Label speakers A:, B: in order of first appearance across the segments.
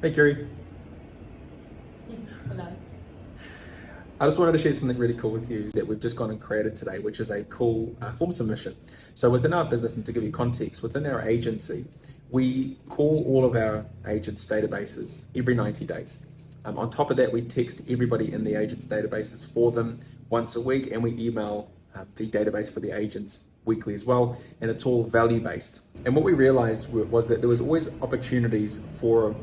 A: Hey, Kerry.
B: Hello.
A: I just wanted to share something really cool with you that we've just gone and created today, which is a cool form submission. So within our business, and to give you context, within our agency, we call all of our agents' databases every 90 days. On top of that, we text everybody in the agents' databases for them once a week, and we email the database for the agents weekly as well, and it's all value based. And what we realized was that there was always opportunities for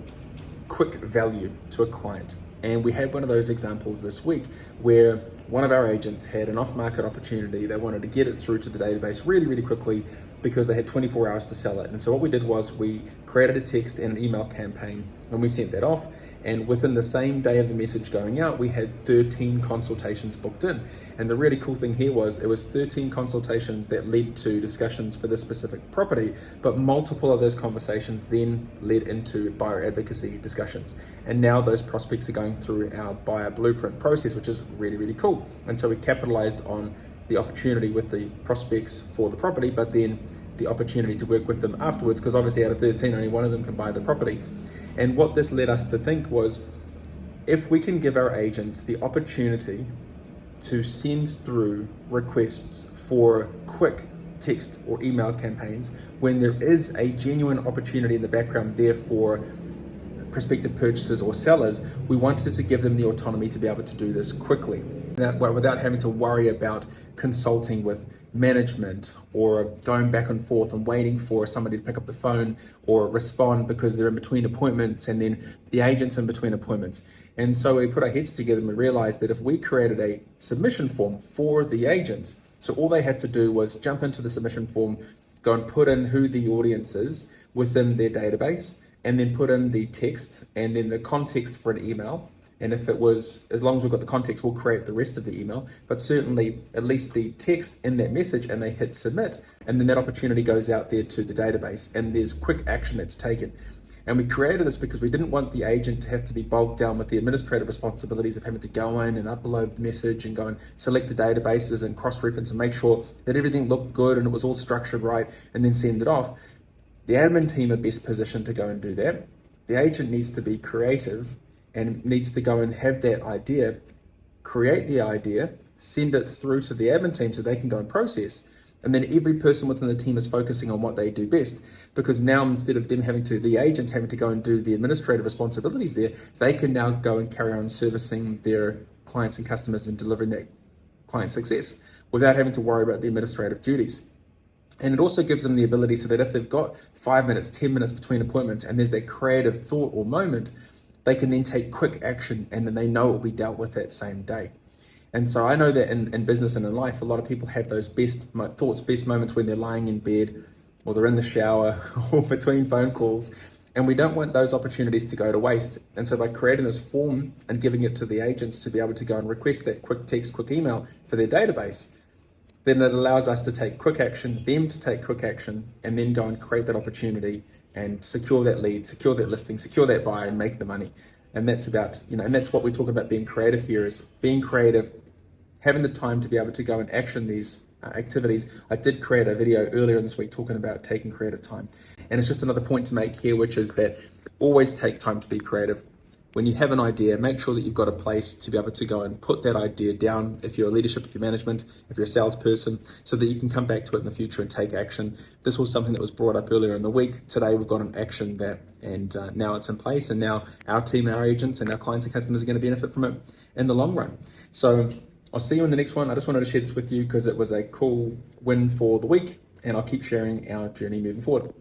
A: quick value to a client. And we had one of those examples this week where one of our agents had an off-market opportunity. They wanted to get it through to the database really, really quickly because they had 24 hours to sell it. And so what we did was we created a text and an email campaign and we sent that off. And within the same day of the message going out, we had 13 consultations booked in. And the really cool thing here was it was 13 consultations that led to discussions for this specific property, but multiple of those conversations then led into buyer advocacy discussions. And now those prospects are going through our buyer blueprint process, which is really, really cool. And so we capitalized on the opportunity with the prospects for the property, but then the opportunity to work with them afterwards, because obviously out of 13, only one of them can buy the property. And what this led us to think was, if we can give our agents the opportunity to send through requests for quick text or email campaigns when there is a genuine opportunity in the background there for prospective purchasers or sellers, we wanted to give them the autonomy to be able to do this quickly without having to worry about consulting with management or going back and forth and waiting for somebody to pick up the phone or respond because they're in between appointments and then the agent's in between appointments. And so we put our heads together and we realized that if we created a submission form for the agents, so all they had to do was jump into the submission form, go and put in who the audience is within their database, and then put in the text and then the context for an email. And if it was, as long as we've got the context, we'll create the rest of the email, but certainly at least the text in that message, and they hit submit. And then that opportunity goes out there to the database and there's quick action that's taken. And we created this because we didn't want the agent to have to be bogged down with the administrative responsibilities of having to go in and upload the message and go and select the databases and cross-reference and make sure that everything looked good and it was all structured right and then send it off. The admin team are best positioned to go and do that. The agent needs to be creative and needs to go and have that idea, create the idea, send it through to the admin team so they can go and process. And then every person within the team is focusing on what they do best, because now instead of them the agents having to go and do the administrative responsibilities there, they can now go and carry on servicing their clients and customers and delivering that client success without having to worry about the administrative duties. And it also gives them the ability so that if they've got 5 minutes, 10 minutes between appointments and there's that creative thought or moment, they can then take quick action and then they know it will be dealt with that same day. And so I know that in business and in life, a lot of people have those best thoughts, best moments when they're lying in bed or they're in the shower or between phone calls. And we don't want those opportunities to go to waste. And so by creating this form and giving it to the agents to be able to go and request that quick text, quick email for their database, then it allows us to take quick action, them to take quick action, and then go and create that opportunity and secure that lead, secure that listing, secure that buyer, and make the money. And that's about, and that's what we're talking about being creative here, is being creative, having the time to be able to go and action these activities. I did create a video earlier in this week talking about taking creative time. And it's just another point to make here, which is that always take time to be creative. When you have an idea, make sure that you've got a place to be able to go and put that idea down, if you're a leadership, if you're management, if you're a salesperson, so that you can come back to it in the future and take action. This was something that was brought up earlier in the week. Today we've got an action that, and now it's in place, and now our team, our agents, and our clients and customers are going to benefit from it in the long run. So I'll see you in the next one. I just wanted to share this with you because it was a cool win for the week, and I'll keep sharing our journey moving forward.